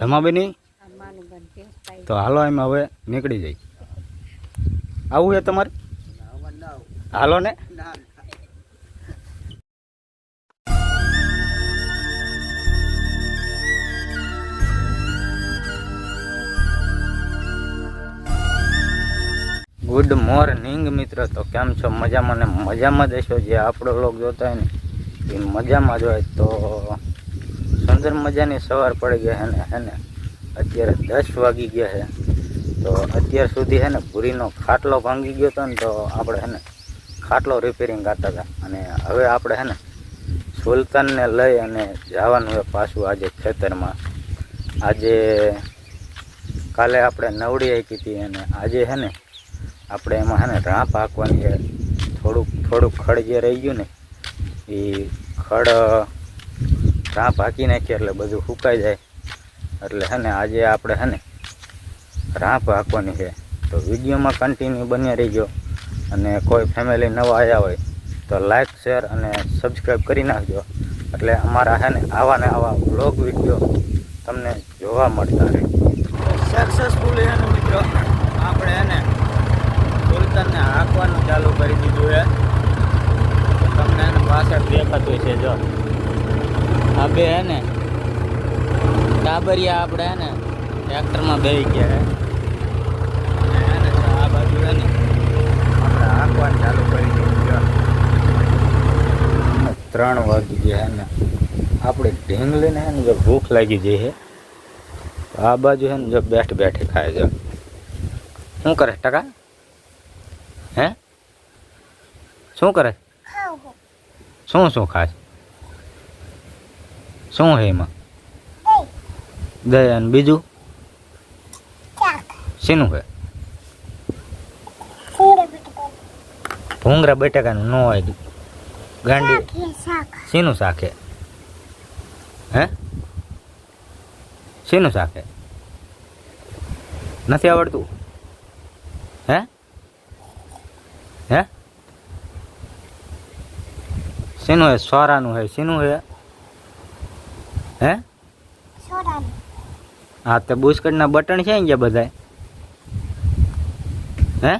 ધમાબેની તો હાલો એમ હવે નીકળી જાય. આવું છે તમારે? હાલો ને. ગુડ મોર્નિંગ મિત્રો. તો કેમ છો? મજામાં ને મજામાં જ હશો. જે આપણો લોક જોતા હોય ને એ મજામાં જ હોય. તો સુંદર મજાની સવાર પડી ગઈ હે ને અત્યારે 10 વાગી ગયા છે. તો અત્યાર સુધી હે ને ભૂરીનો ખાટલો ભાંગી ગયો હતો ને, તો આપણે હે ને ખાટલો રિપેરિંગ કરતા હતા. અને હવે આપણે હે ને સુલતાનને લઈ અને જવાનું હોય પાછું આજે ખેતરમાં. આજે કાલે આપણે નવડી આપી હતી અને આજે હે ને આપણે એમાં હે ને રાંપ હાંકવાની છે. થોડુંક ખડ જે રહી ગયું ને એ ખડ રાંપ હાંકી નાખીએ એટલે બધું સુકાઈ જાય. એટલે હે ને આજે આપણે હે ને રાંપ હાંકવાની છે. તો વિડીયોમાં કન્ટિન્યુ બન્યા રહીજો. અને કોઈ ફેમિલી નવા આવ્યા હોય તો લાઈક શેર અને સબસ્ક્રાઈબ કરી નાખજો. એટલે અમારા હે ને આવા ને આવા વ્લોગ વિડીયો તમને જોવા મળતા રહે. સક્સેસફુલ હે ને મિત્રો આપણે હે ને સુલતાનને હાંકવાનું ચાલુ કરી દીધું છે. તમને એને પાછળ દેખાતું છે. જો આ બે હે ને ટાબરિયા આપણે હે ને ટ્રેક્ટરમાં બેસી ગયા હે ને આ બાજુ હે ને આપણે હાંકવાનું ચાલુ કરી દીધું. 3 વાગી ગયા હે ને આપણે ઢીંગલીને હે ને જો ભૂખ લાગી જાય છે. આ બાજુ હે ને જો બેઠે ખાય છે. શું કરે ટકા? હે શું કરે? શું ખાય? શું હે એમાં? દહીં અને બીજું શીનું હે? ભૂંગરા બટાકાનું ન હોય ગાંડી. શીનું શાક હે? હે શીનું શાક હે? નથી આવડતું? હે હે શીનું હે? સોરાનું હે? શીનું હે? હે હા તે બુસ્કટના બટન છે ગયા બધા? હે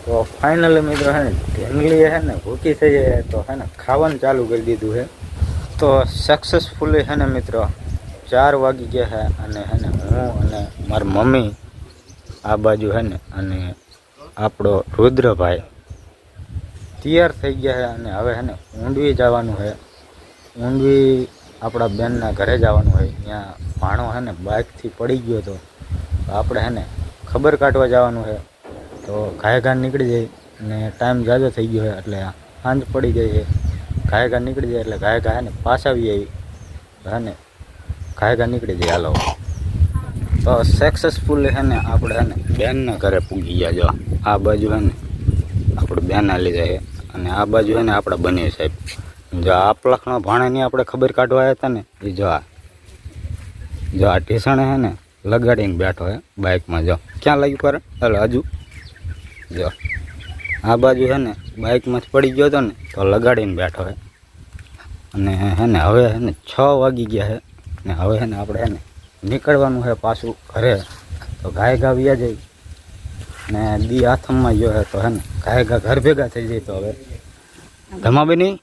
તો ફાઇનલી મિત્રો હે ને ઢીંગલી હે ને ભૂખી થઈ જાય તો હે ને ખાવાનું ચાલુ કરી દીધું છે. તો સક્સેસફુલી હે ને મિત્રો 4 વાગી ગયા છે. અને હે ને હું અને મારી મમ્મી આ બાજુ હે ને અને આપણો રુદ્રભાઈ તૈયાર થઈ ગયા છે. અને હવે હે ને ઊંડવી જવાનું છે. ઊંડવી આપણા બેનના ઘરે જવાનું હોય. ત્યાં ભાણો હે ને બાઇકથી પડી ગયો હતો. તો આપણે હે ને ખબર કાઢવા જવાનું છે. તો ઘાય નીકળી જાય અને ટાઈમ ઝાઝો થઈ ગયો છે એટલે સાંજ પડી ગઈ છે. ઘાય નીકળી જાય એટલે ઘાય હે ને પાછા આવી આવી હે ને ઘાય નીકળી જાય. હાલો તો સક્સેસફુલ હે ને આપણે હે ને બેનના ઘરે પૂગી ગયા. જો આ બાજુ હે ને આપણે બેન આલી જાય અને આ બાજુ હે ને આપણા બને સાહેબ. જો આ પલખનો ભાણેની આપણે ખબર કાઢવા આવ્યા હતા ને એ જો આ ઢીસણે હે ને લગાડીને બેઠો હે બાઇકમાં. જો ક્યાં લાગ્યું પર એટલે હજુ જો આ બાજુ હે ને બાઇકમાંથી પડી ગયો હતો ને તો લગાડીને બેઠો હે. અને હે ને હવે હે ને 6 વાગી ગયા છે ને હવે હે ને આપણે હે ને નીકળવાનું છે પાછું ઘરે. તો ઘા વ્યા જાય ને દી હાથમાં ગયો હે તો હે ને ઘા ઘર ભેગા થઈ જાય. તો હવે ધમાબેની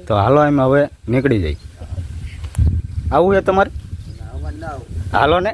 તો હાલો એમ હવે નીકળી જાય. આવું છે તમારે? હાલો ને.